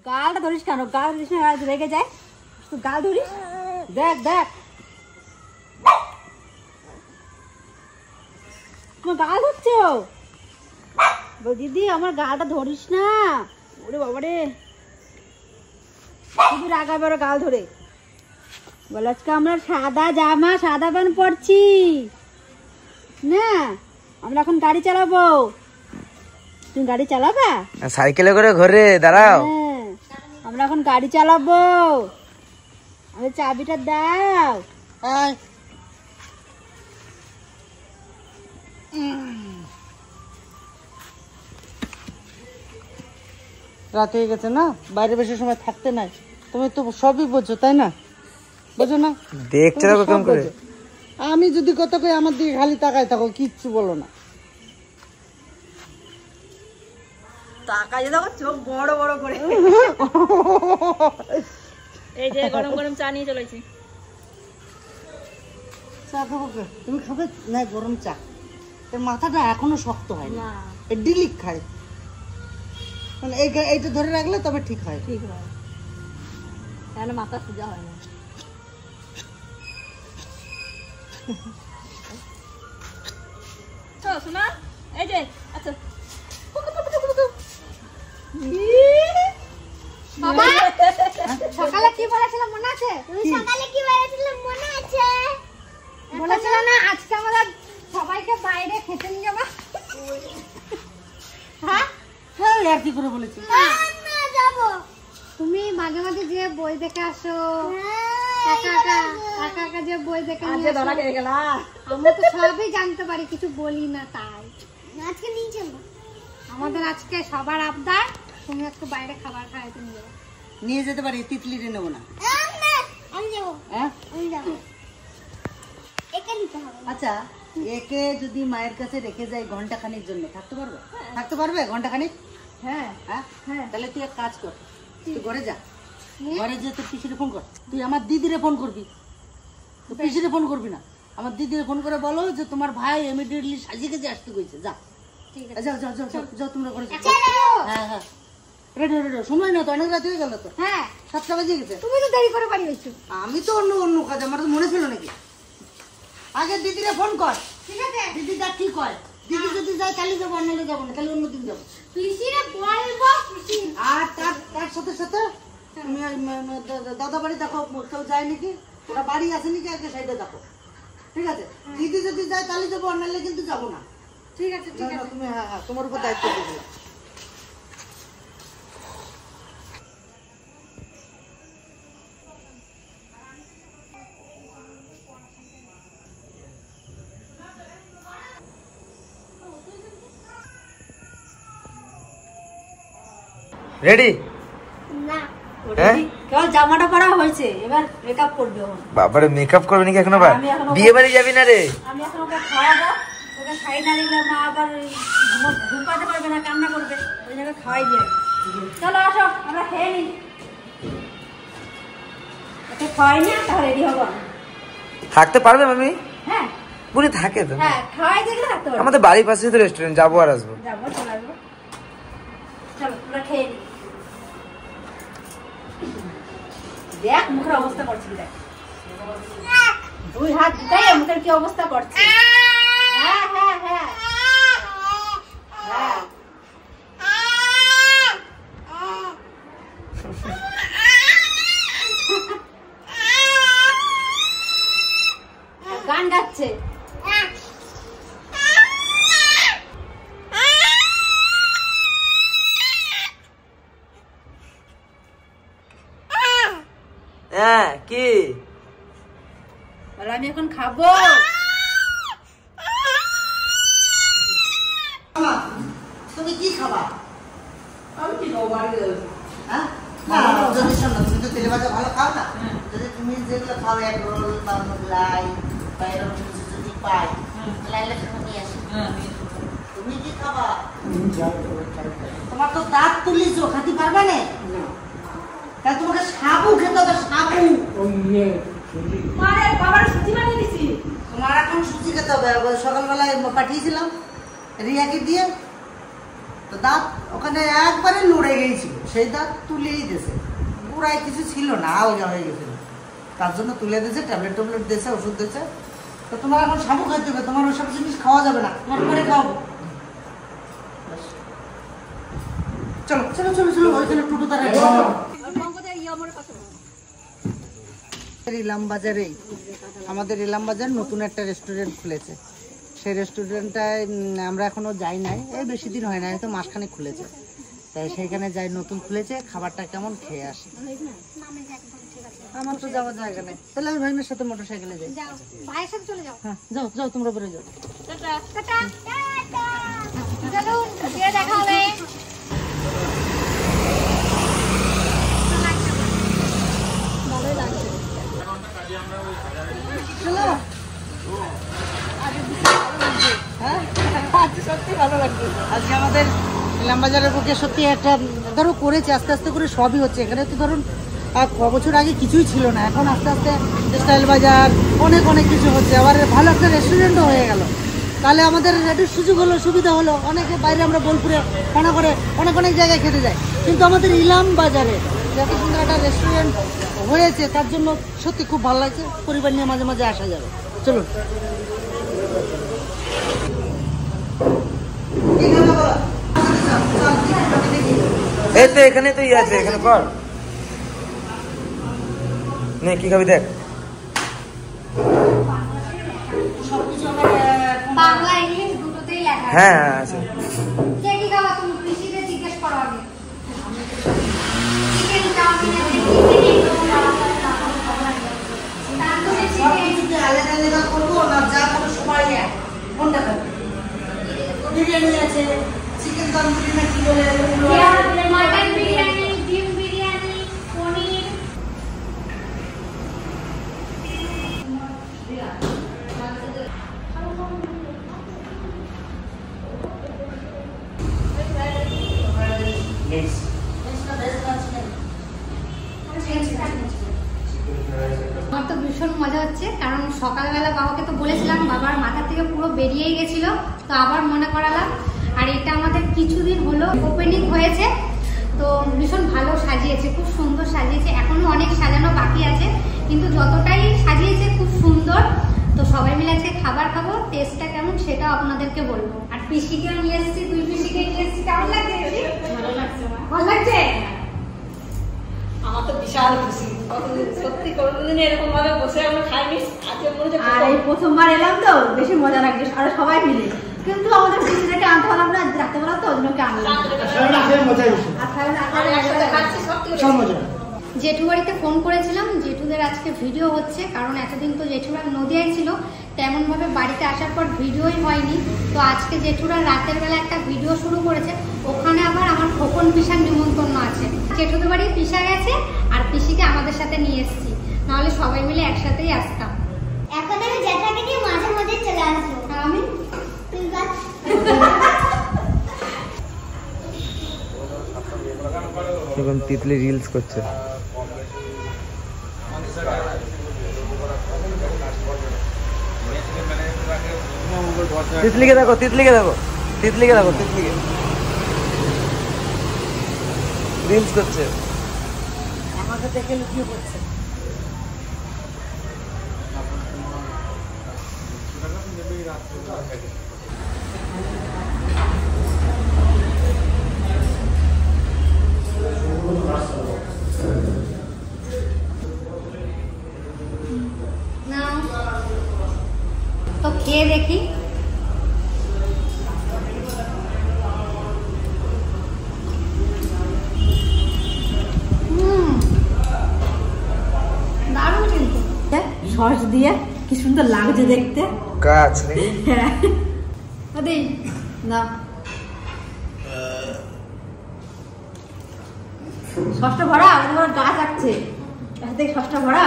গালটা ধরিস কেন? গাল ধরিস না, রেগে যায়। তুই গাল ধরিস, দেখ দেখ তোমার গাল ধরছে। দিদি আমার গালটা ধরিস না। ওরে বাবারে, শুধু রাগাবে ওরা গাল ধরে। বল আজকে আমরা সাদা জামা সাদা প্যান্ট পরছি না, আমরা এখন গাড়ি চালাবো। তুমি গাড়ি চালাবা? সাইকেলে করে ঘরে দাঁড়াও। আমরা এখন গাড়ি চালাবো। আমাদের চাবিটা দাও। রাত হয়ে গেছে না, বাইরে বেশি সময় থাকতে নাই। তুমি তো সবই বোঝো, তাই না? বোঝো না? দেখছো তো কেমন করে। আমি যদি কত কই আমার দিকে খালি তাকায় থাকো, কিচ্ছু বলো না। তাকাই দেখো চোখ বড় বড় করে। এই যে গরম গরম চা নিয়ে চলেছি। চা খাবো? তুমি খাবে না গরম চা? এর মাথাটা এখনো শক্ত হয় না, ডিলিক খায়। মানে এইটা ধরে রাখলে তবে ঠিক হয়। ঠিক হয়, তাহলে মাথা সোজা হয় না। তো শোনা, এই যে আচ্ছা বাবা, সকালে কি বলেছিলাম মনে আছে? তুমি সকালে কি বলেছিলে মনে আছে? বলেছিল না আজকে আমরা সবাইকে বাইরে খেতে নিয়ে যাবো। হ্যাঁ হ্যাঁ, আর কি করে বলেছি? না যাবো। তুমি মাঝে মাঝে যে বই দেখে আসো, একা একা যে বই দেখে নিয়ে আসো। আমরা তো সবই জানতে পারি, কিছু বলি না তাই। আজকে নিয়ে চলো। আমাদের আজকে সবার আবদার, তুমি একটু বাইরে খাবার খাইতে নিয়ে যাবো। নিয়ে যেতে পারি, তিতলিরে নেবো না। আমি যাবো। হ্যাঁ আমি যাবো। একে নিতে হবে। আচ্ছা, একে যদি মায়ের কাছে রেখে যাই ঘন্টা খানির জন্য, থাকতে পারবে? থাকতে পারবে ঘন্টা খানিক? হ্যাঁ হ্যাঁ হ্যাঁ, তাহলে তুই এক কাজ কর, তুই ঘরে যা। ঘরে যে তোর পিসিরে ফোন কর। তুই আমার দিদিরে ফোন করবি, তো পিসিরে ফোন করবি না। আমার দিদিরে ফোন করে বলো যে তোমার ভাই ইমিডিয়েটলি সাজিয়ে গেছে, আসতে কইছে। যা, ঠিক আছে, যাও যাও যাও যাও, তোমরা ঘরে যাও। হ্যাঁ হ্যাঁ, রেডি রেডি, সময় না তো, অনেক রাত হয়ে গেল তো। হ্যাঁ 7টা বাজে গেছে। তুমি তো দেরি করে বাড়ি হয়েছো। আমি তো অন্য অন্য কাজ, আমার তো মনে ছিল নাকি। আগে দিদিরে ফোন কর। ঠিক আছে, দিদি দেখ কি কয়। দিদি যদি যায় তাহলে যাবো, অন্যলে যাবো না, তাহলে অন্যদিন যাবো। পিসিরে বলবো। আর তার সাথে সাথে তুমি দাদা বাড়ি দেখো, কেউ যায় নাকি, ওরা বাড়ি আছে নাকি, আগে সাইডে দেখো। ঠিক আছে? দিদি যদি যায় তাহলে যাবো, অন্যলে কিন্তু যাবো না। ঠিক আছে ঠিক আছে, তুমি হ্যাঁ হ্যাঁ, তোমার উপর দায়িত্ব দিয়ে দিলাম। রেডি? না কেবল জামাটা পরা হয়েছে, এবার মেকআপ করবে। বাবারে মেকআপ করবে নাকি এখন? আবার আমি এখনো বিয়ে বাড়ি যাবি না রে? আমি এখন ওকে খাওয়াবো। ওকে খাই না দিলে মা আবার ঘুম পাতে পারবে না, কান্না করবে। ওই জন্য খাওয়াই দিয়ে। চলো আসো, আমরা খেয়ে নিই। ওকে খাওয়াই নি, তাহলে রেডি হবো। থাকতে পারবে মামি? হ্যাঁ বুড়ি থাকে তো। হ্যাঁ, খাওয়াই দেখলে থাকতে পারবো। আমাদের বাড়ির পাশে তো রেস্টুরেন্ট, যাবো আর আসবো। যাবো, চলে আসবো। চলো আমরা খেয়ে নিই। দেখ মুখের অবস্থা করছি, দেখ দুই হাত দুটাই মুখের কি অবস্থা করছে। হ্যাঁ হ্যাঁ হ্যাঁ হ্যাঁ, গান গাচ্ছে। হ্যাঁ কি বলে আমি এখন খাবো। তুমি কি খাবা? আমি কি খাবো? বাড়ি গেলে হ্যাঁ, যদি শোনো, তুমি তো তেলে ভাজা ভালো খাও না। যদি তুমি যেগুলো খাও, এক রোল বা মোগলাই বা এরকম কিছু যদি পাই, লাইলে নিয়ে আসো। তুমি কি খাবা? তোমার তো দাঁত তুলিছো, খাতে পারবে না। তাহলে তোমাকে সাবু খেতে হবে, সাবু। মারে বাবার সুজি বানিয়ে দিছি। তোমার এখন সুজি খেতে হবে। সকালবেলায় পাঠিয়েছিলাম রিয়াকে দিয়ে, তো দাঁত ওখানে একবারে লড়ে গিয়েছিল, সেই দাঁত তুলেই দিয়েছে, পুরাই কিছু ছিল না, আলগা হয়ে গেছিল, তার জন্য তুলে দিয়েছে, ট্যাবলেট ট্যাবলেট দিয়েছে, ওষুধ দিয়েছে। তো তোমার এখন সাবু খাইতে হবে, তোমার ওইসব জিনিস খাওয়া যাবে না, তোমার পরে খাওয়াবো। চলো চলো চলো চলো, ওইখানে টোটো তারা ইলামবাজারেই আমাদের ইলামবাজার নতুন একটা রেস্টুরেন্ট খুলেছে। সেই রেস্টুরেন্টটায় আমরা এখনো যাই নাই, এই বেশি দিন হয় না, হয়তো মাসখানেক খুলেছে, তাই সেইখানে যাই, নতুন খুলেছে, খাবারটা কেমন খেয়ে আসি। আমার তো যাওয়ার জায়গা নেই, তাহলে আমি ভাইমের সাথে মোটর সাইকেলে যাই। ভাইয়ের সাথে চলে যাও। হ্যাঁ যাও যাও, তোমরা বেরো যাও। দেখা হবে। সত্যি ভালো লাগছে আজকে আমাদের ইলামবাজারের বুকে, সত্যি একটা ধরো করেছে, আস্তে আস্তে করে সবই হচ্ছে এখানে। তো ধরুন ক বছর আগে কিছুই ছিল না, এখন আস্তে আস্তে স্টাইল বাজার, অনেক অনেক কিছু হচ্ছে, আবার ভালো একটা রেস্টুরেন্টও হয়ে গেল। তাহলে আমাদের একটু সুযোগ হলো, সুবিধা হলো। অনেকে বাইরে আমরা বোলপুরে মনে করে অনেক অনেক জায়গায় খেতে যাই, কিন্তু আমাদের ইলামবাজারে এত সুন্দর একটা রেস্টুরেন্ট হয়েছে, তার জন্য সত্যি খুব ভালো লাগছে। পরিবার নিয়ে মাঝে মাঝে আসা যাবে, চলুন। এই তো এখানে তো ইয়ে আছে, এখানে কর নে, কি খাবি দেখ। বাংলা ইংলিশ দুটোতেই লেখা আছে। হ্যাঁ হ্যাঁ আছে। কে কি খাওয়া তুমি পিসিকে জিজ্ঞেস করো আগে। চিকেন চাউমিন আছে, সবকিছুতে আলাদা আলাদা করবো না, যা কোনো সময় এক কোনটা খাবে? বিরিয়ানি আছে, চিকেন তন্দুরি না কি বলে, মটন বিরিয়ানি, ডিম বিরিয়ানি, পনির। আমার তো ভীষণ মজা হচ্ছে, কারণ সকালবেলা বাবাকে তো বলেছিলাম, বাবার মাথা থেকে পুরো বেরিয়েই গেছিল, তো আবার মনে করালাম। আর এটা আমাদের কিছুদিন হলো ওপেনিং হয়েছে, তো ভীষণ ভালো সাজিয়েছে, খুব সুন্দর সাজিয়েছে। এখনো অনেক সাজানো বাকি আছে, কিন্তু যতটাই সাজিয়েছে খুব সুন্দর। তো সবাই মিলে আজকে খাবার খাবো, টেস্টটা কেমন সেটাও আপনাদেরকে বলবো। আর পিসিকেও নিয়ে এসেছি, দুই পিসিকে নিয়ে এসেছি। কেমন লাগছে? ভালো লাগছে? আমার তো বিশাল খুশি, সত্যি কোনোদিন এরকম ভাবে বসে আমরা খাইনি, আজকে মনে হচ্ছে আর এই প্রথমবার এলাম তো বেশি মজা লাগছে, আর সবাই মিলে। কিন্তু আমাদের পিসিটাকে আনতে পারলাম না, রাত্রেবেলা তো ওই জন্য আনলাম। জেঠু বাড়িতে ফোন করেছিলাম, জেঠুদের আজকে ভিডিও হচ্ছে, কারণ এতদিন তো জেঠুরা নদিয়ায় ছিল, তেমন ভাবে বাড়িতে আসার পর ভিডিওই হয়নি। তো আজকে জেঠুরা রাতের বেলা একটা ভিডিও শুরু করেছে, ওখানে আবার আমার খোকন পিসার নিমন্ত্রণ আছে। জেঠুদের বাড়ি পিসা গেছে, আর পিসিকে আমাদের সাথে নিয়ে এসেছি, নাহলে সবাই মিলে একসাথেই আসতাম। এখন আমি জ্যাঠাকে নিয়ে মাঝে মাঝে চলে আসবো। আর আমি এখন তিতলি রিলস করছে। তিতলিকে দেখো, তিতলিকে দেখো, তিতলিকে দেখো, তিতলিকে রিলস করছে। আমাকে দেখে লুকিয়ে পড়ছে। না তো খেয়ে দেখি। দারুণ কিন্তু। সস দিয়ে কি সুন্দর লাগছে দেখতে। কাজ হ্যাঁ ওদের না সসটা ভরা, আমার গা লাগছে, সসটা ভরা।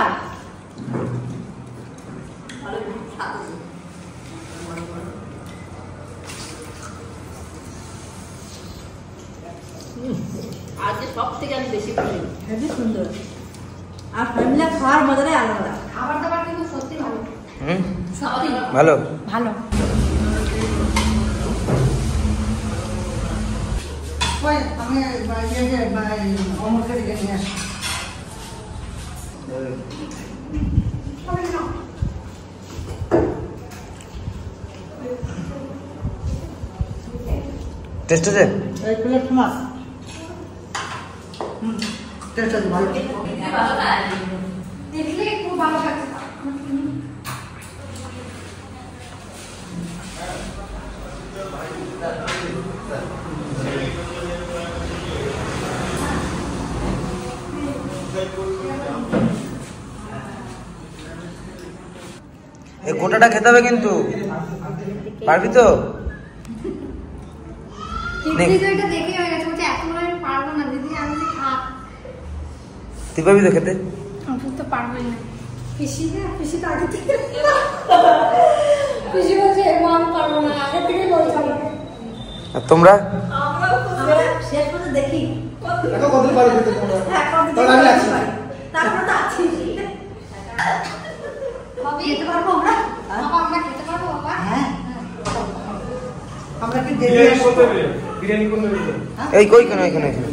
আজকে সব থেকে আমি বেশি খুশি। হেবি সুন্দর, আর ফ্যামিলি খাওয়ার মজাটাই আলাদা। খাবার দাবার কিন্তু সত্যি ভালো। ভালো ভালো। ওই আমি অমরকে ডেকে নিয়ে আসি। টেস্ট আছে? এই প্লেট মাছ টেস্ট আছে ভালো। দেখলে খুব ভালো লাগছে। এই গোটাটা খেতে হবে কিন্তু, পারবি তো? দিদি তো এটা দেখে হয়ে গেছে, বলছে এত বড় আমি পারবো না দিদি। আমি যে খা, তুই পারবি তো খেতে? আমি তো পারবোই না। পিসি তো আগে থেকে পিসি বলছে আমি পারবো না, আগে থেকে বলছে আমাকে। আর তোমরা? শেষ করে দেখি এখন কত পারি খেতে তোমরা? তাহলে আমি আছি। তারপরে তো আছি। খেতে পারবো আমরা? বাবা আমরা খেতে পারবো বাবা? হ্যাঁ আমরা কি দেরি বিরিয়ানি করতে হবে? বিরিয়ানি করতে হবে? এই কই কেন এখানে এখানে?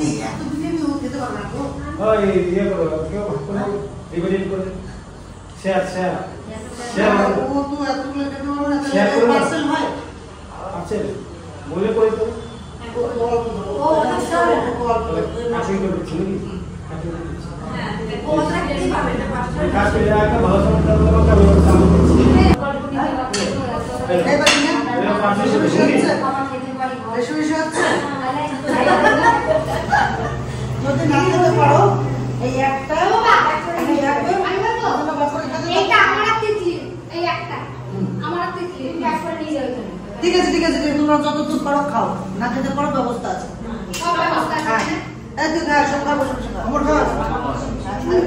এই এত বিরিয়ানি ও খেতে পারবে না গো। ওই ইয়ে করো, কেউ ভাগ করে ডিভাইড করে শেয়ার শেয়ার শেয়ার ও তো এতগুলো খেতে পারবে না, শেয়ার তাহলে করো না। পার্সেল হয়। আছে বলে করে তো ও আচ্ছা কাছে করে দিচ্ছি নাকি? কাছে করে দিচ্ছি। ও ওটা খেতে পারবে না পাঁচটা। কাজ করে একটা ভালো সমস্যা হলো একটা ভালো চালু করছি। এবার না এবার পাশে বেশি বেশি হচ্ছে, আমার খেতে পারি না। বেশি বেশি হচ্ছে। যদি না খেতে পারো এই একটা এই একটা অথবা বাদ করে খেতে এইটা পারো। আমার আর তিতলি, এই একটা আমার আর তিতলি প্যাক করে নিয়ে যাবে তুমি। ঠিক আছে ঠিক আছে, তোমরা যতদূর পারো খাও, না খেতে পারো ব্যবস্থা আছে। সব ব্যবস্থা হ্যাঁ আছে। এই তুই খা, সব খা, বসে বসে খা। আমার খা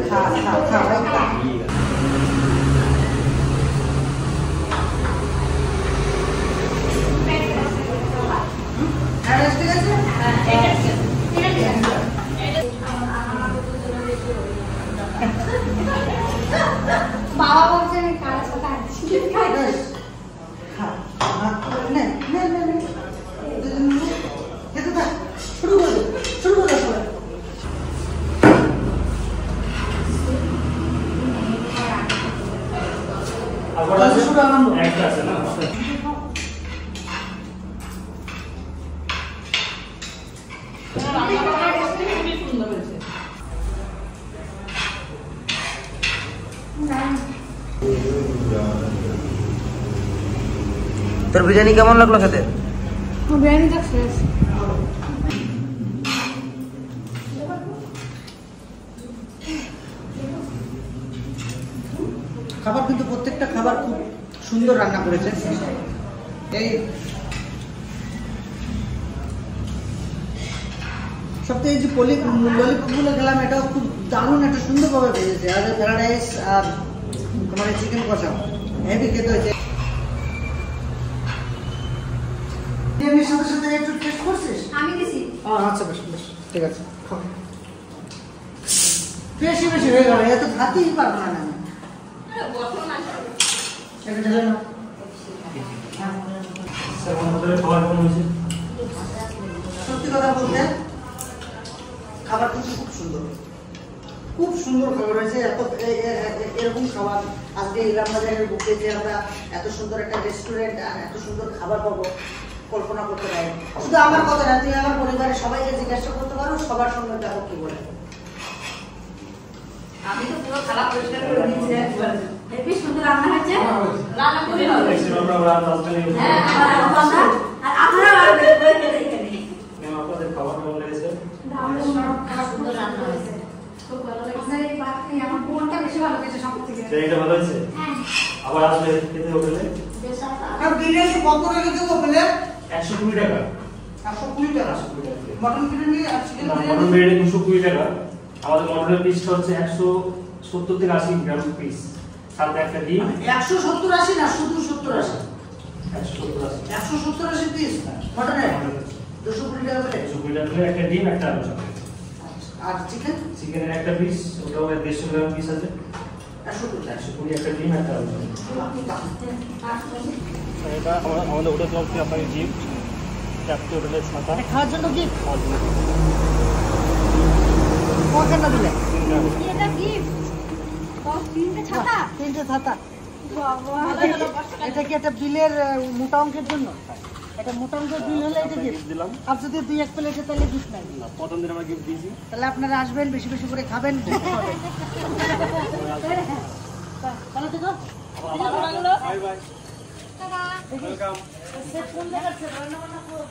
খা খা খা ভাই খা। হ্যাঁ ঠিক আছে। বাবা বলছে আমি কাজ করছি। বেশ। খা। নে নে নে নে। খেতে থাক। শুরু করে দে, শুরু করে দে সবাই। আবার তাহলে শুরু আরম্ভ। একটা আছে না? তোর বিরিয়ানি কেমন লাগলো খেতে? বিরিয়ানিটা ফ্রেশ। খাবার কিন্তু প্রত্যেকটা খাবার খুব সুন্দর রান্না করেছে। এই সবথেকে যে ললিপপগুলো খেলাম, এটাও খুব দারুণ একটা সুন্দরভাবে ভেজেছে। আর ফ্রাইড রাইস আর মানে চিকেন কষা হেভি খেতে হয়েছে। বিরিয়ানির সাথে সাথে একটু টেস্ট করছিস? আমি দিছি। আচ্ছা বেশ বেশ ঠিক আছে। বেশি বেশি হয়ে গেল, এত খাতেই পারবো না আমি। এটা ঢেলে নাও। স্যার আমাদের খাবার কেমন হয়েছে? সত্যি কথা বলতে খাবার কিন্তু খুব সুন্দর, খুব সুন্দর খাবার হয়েছে। এরকম খাবার আজকে ইলাম বাজারের বুকে যে আমরা এত সুন্দর একটা রেস্টুরেন্ট আর এত সুন্দর খাবার পাবো কল্পনা করতে পারি। শুধু আমার কথা না, তুই আমার পরিবারের সবাইকে জিজ্ঞাসা করতে পারো, সবার সঙ্গে দেখো কি বলে। আমি তো পুরো খারাপ পরিষ্কার করে দিয়েছি একবার। হেবি সুন্দর রান্না হয়েছে। রান্না খুবই ভালো হয়েছে। আমরা রাত 10টা নিয়ে হ্যাঁ আর আপনারা এখানে ম্যাম আপনাদের খাবার কেমন লেগেছে? সুন্দর রান্না হয়েছে। খুব ভালো লাগছে। এই বাকি আমার বোনটা বেশি ভালো খেয়েছে সব থেকে। বিরিয়ানিটা ভালো হয়েছে? হ্যাঁ আবার আসলে খেতে হোটেলে বেশ আশা। আর বিরিয়ানি কত রেখে দেবো বলে? 120 টাকা। 120 টাকা। 120 টাকা। মটন বিরিয়ানি আর চিকেন না, বিরিয়ানি মটন বিরিয়ানি 220 টাকা। আমাদের মটনের পিসটা হচ্ছে 170 থেকে 80 গ্রাম পিস, সাথে একটা ডিম। 170-80 না, শুধু 70-80। 170 170-80 পিস মটনের 220 টাকা করে। 220 টাকা করে একটা ডিম, একটা আলু চপ। আর চিকেন চিকেনের একটা পিস, ওটাও 150 গ্রাম পিস আছে। 120 একটা ডিম, একটা আলু চপ। টাকা। এটা আমাদের হোটেল তরফ থেকে আপনাকে জিপ চারটে হোটেলের ছাতা এটা খাওয়ার জন্য গিফট খাওয়ার জন্য কখানটা দিলে এটা গিফট 3টে ছাতা। 3টে ছাতা। বাবা এটা কি একটা বিলের মোটা অঙ্কের জন্য? এটা মোটা অঙ্কের বিল হলে এটা গিফট দিলাম আর যদি 2-1 প্লেটে তাহলে গিফট নাই। না, প্রথম দিন আমরা গিফট দিয়েছি। তাহলে আপনারা আসবেন, বেশি বেশি করে খাবেন, gift পাবেন। ভালো থেকো। Bye bye welcome. কোন জায়গার ছেলে?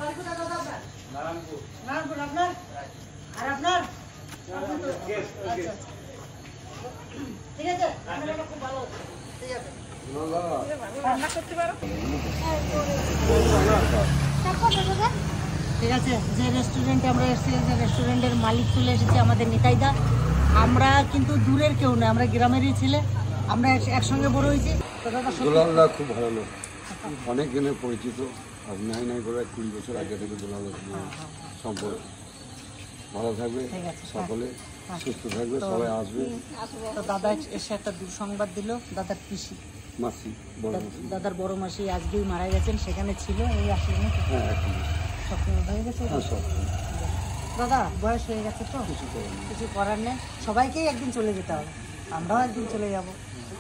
বাড়ি কোথায় দাদা আপনার? নারায়ণপুর। আপনার? আর আপনার? আচ্ছা। ঠিক আছে, আপনারা খুব ভালো। ঠিক আছে। ঠিক আছে, যে রেস্টুরেন্টে আমরা এসেছি, যে রেস্টুরেন্টের মালিক চলে এসেছে আমাদের নিতাইদা। আমরা কিন্তু দূরের কেউ নয়, আমরা গ্রামেরই ছেলে, আমরা একসঙ্গে বড় হয়েছি। তো দাদা সত্যি দুলালদা খুব ভালো লোক, অনেক দিনের পরিচিত। আজ নাই করে 20 বছর আগে থেকে দুলালদার সম্পর্ক। ভালো থাকবে ঠিক আছে, সকলে, সুস্থ থাকবে, সবাই আসবে। তো দাদা এসে একটা দুঃসংবাদ দিল, দাদার পিসি, মাসি, বড় মাসি, দাদার বড় মাসি আজকেই মারা গেছেন। সেখানে ছিল, এই আসলে নাকি হ্যাঁ এখন স্বপ্ন হয়ে গেছে। হ্যাঁ সব দাদা বয়স হয়ে গেছে তো কিছু করেন না। কিছু করার নেই, সবাইকেই একদিন চলে যেতে হবে, আমরাও একদিন চলে যাব।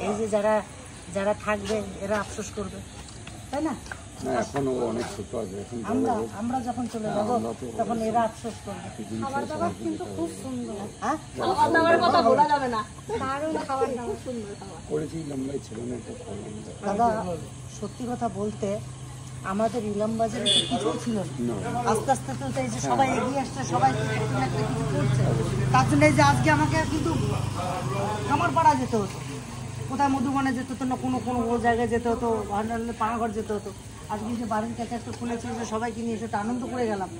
এই যে যারা যারা থাকবে এরা আফসোস করবে, তাই না? না এখনো অনেক ছোট আছে, এখন বড় আমরা হোক। আমরা যখন চলে যাব আমরা তো তখন এরা আফসোস করবে। খাবার দাবার কিন্তু খুব সুন্দর। হ্যাঁ, খাওয়া দাওয়ার কথা বলা যাবে না। দারুণ খাবার দাবার, সুন্দর খাবার। করেছি লম্বাই ছেলে না একটা করলাম দাদা সত্যি কথা বলতে আমাদের ইলামবাজারে তো কিছুই ছিল না। আস্তে আস্তে তো এই যে সবাই এগিয়ে আসছে, সবাই কিছু না একটা কিছু করছে। তার জন্য এই যে আজকে আমাকে কিন্তু খামার পাড়া যেতে হতো, কোথায় মধুবনে যেতে হতো না, কোনো কোনো জায়গায় যেতে হতো, পানাঘর যেতে হতো। আজকে যে বাড়ির কাছে একটা খুলেছে, যে সবাইকে নিয়ে সেটা আনন্দ করে গেলাম।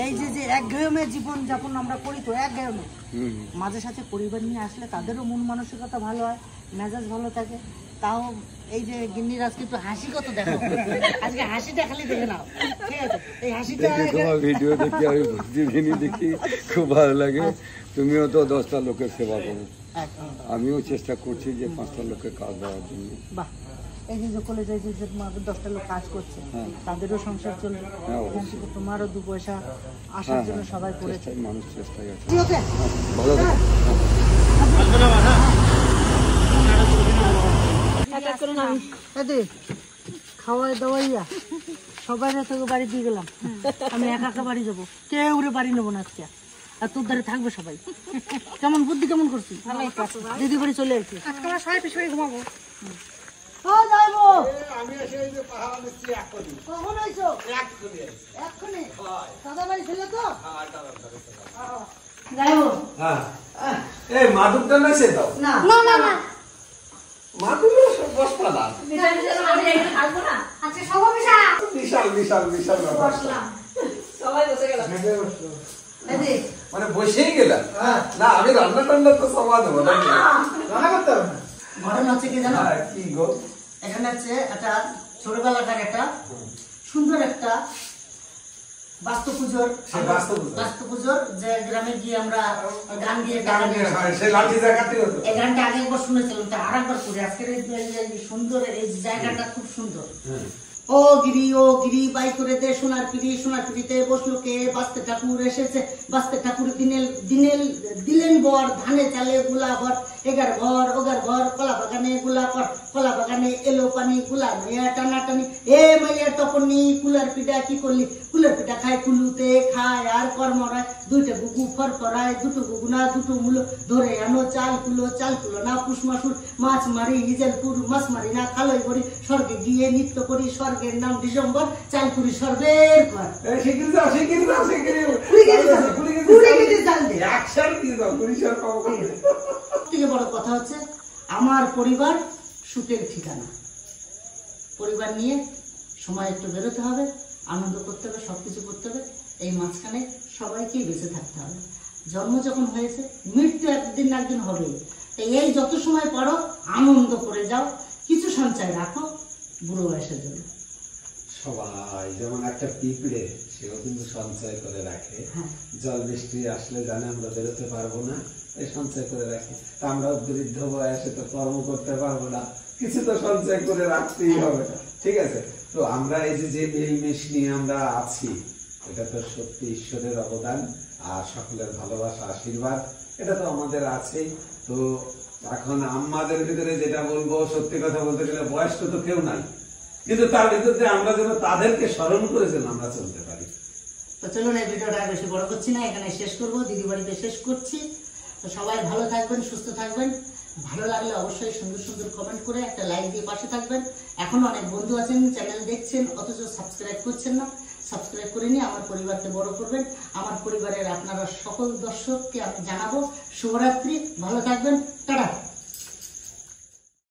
এই যে যে একঘেয়েমে জীবন যাপন আমরা করি, তো একঘেয়েমে মাঝে সাথে পরিবার নিয়ে আসলে তাদেরও মন মানসিকতা ভালো হয়, মেজাজ ভালো থাকে। তাও এই যে গিন্নির আজকে একটু হাসি কত দেখো, আজকে হাসিটা খালি দেখে নাও, ঠিক আছে? এই হাসিটা দেখি তোমার ভিডিও দেখি, আমি প্রতিদিনই দেখি, খুব ভালো লাগে। তুমিও তো 10টা লোকের সেবা করো, একদম। আমিও চেষ্টা করছি যে 5টা লোকের কাজ দেওয়ার জন্য। বাহ, এই যে কলেজে যে 10টা লোক কাজ করছে, তাদেরও সংসার চলবে, হ্যাঁ, এখান থেকে তোমারও 2 পয়সা আসার জন্য সবাই করেছে। চেষ্টায় মানুষ চেষ্টায় আছে। ঠিক আছে, ভালো থাকো। খাওয়াই দাওয়াইয়া সবাই তোকে বাড়ি দিয়ে গেলাম, আমি একা একা বাড়ি যাবো, কেউ বাড়ি নেবো না আজকে। আর তোর ধারে থাকবে সবাই। কেমন বুদ্ধি কেমন করছিস? দিদি বাড়ি চলে আসছি, সবাই পিছনে ঘুমাবো। কখন আইছো? এক্ষুনি। দাদা বাড়ি ছিল তো? যাইবো এই মাদুরটা না সে দাও, না। মাদুরও সব বসবা না, আমি এখানে থাকবো না। আচ্ছা সবাবিশা বিশাল বিশাল বিশাল ব্যাপার। সবাই বসে গেলাম। দিদি মানে বসেই গেলাম না, আমি রান্না টান্না তো সবা দেবো নাকি? রান্না করতে হবে না। ঘটনা হচ্ছে কি জানো, কি গো, এখানে হচ্ছে একটা ছোটবেলাকার একটা সুন্দর একটা বাস্তু পুজোর যে গ্রামে গিয়ে আমরা গান দিয়ে সেই লাঠি দেখাতে হতো। এই গানটা আগে একবার শুনেছিলাম, তা আর একবার করি। আজকের এই সুন্দর এই জায়গাটা খুব সুন্দর। ও গিরি বাই করে দে সোনার পিড়িতে বসলো কে, বাস্তে ঠাকুর এসেছে, বাস্তে ঠাকুর দিলেন বর, ধানে চালে গুলা ভর, এগার ঘর ওগার ঘর, কলা বাগানে গুলা কর, কলা বাগানে এলো পানি, কুলা মাইয়া টানা টানি, এ মাইয়া টপনি, কুলার পিঠা কি করলি, কুলার পিঠা খায় কুলুতে খায় আর কর্মরায়, 2টা গুগু ফর করায়, 2টো গুগু না 2টো মূলো, ধরে আনো চাল কুলো না পুষ মাসুর, মাছ মারি হিজলপুর, মাছ মারি না খালই করি, স্বর্গে গিয়ে নৃত্য করি, স্বর্গের নাম ডিসেম্বর, চাল কুড়ি সর্বের পর থেকে বড় কথা হচ্ছে আমার পরিবার সুখের ঠিকানা। পরিবার নিয়ে সময় একটু বেরোতে হবে, আনন্দ করতে হবে, সবকিছু করতে হবে। এই মাঝখানে সবাইকেই বেঁচে থাকতে হবে। জন্ম যখন হয়েছে, মৃত্যু একদিন না একদিন হবেই। এই যত সময় পারো আনন্দ করে যাও, কিছু সঞ্চয় রাখো বুড়ো বয়সের জন্য। সবাই যেমন একটা পিঁপড়ে, সেও কিন্তু সঞ্চয় করে রাখে। জল বৃষ্টি আসলে জানে আমরা বেরোতে পারবো না, এই সঞ্চয় করে রাখে। তা আমরা বৃদ্ধ বয়সে তো কর্ম করতে পারবো না, কিছু তো সঞ্চয় করে রাখতেই হবে। ঠিক আছে, তো আমরা এই যে এই মেশ নিয়ে আমরা আছি, এটা তো সত্যি ঈশ্বরের অবদান আর সকলের ভালোবাসা আশীর্বাদ, এটা তো আমাদের আছেই। তো এখন আমাদের ভিতরে যেটা বলবো, সত্যি কথা বলতে গেলে বয়স্ক তো কেউ নাই, কিন্তু তার ভিতরে আমরা যেন তাদেরকে স্মরণ করে যেন আমরা চলতে পারি। তো চলুন এই ভিডিওটা আর বেশি বড় করছি না, এখানে শেষ করবো, দিদি বাড়িতে শেষ করছি। তো সবাই ভালো থাকবেন, সুস্থ থাকবেন। ভালো লাগলে অবশ্যই সুন্দর সুন্দর কমেন্ট করে একটা লাইক দিয়ে পাশে থাকবেন। এখনো অনেক বন্ধু আছেন চ্যানেল দেখছেন অথচ সাবস্ক্রাইব করছেন না, সাবস্ক্রাইব করে নিয়ে আমার পরিবারকে বড় করবেন। আমার পরিবারের আপনারা সকল দর্শককে আমি জানাবো শুভরাত্রি, ভালো থাকবেন, টাটা।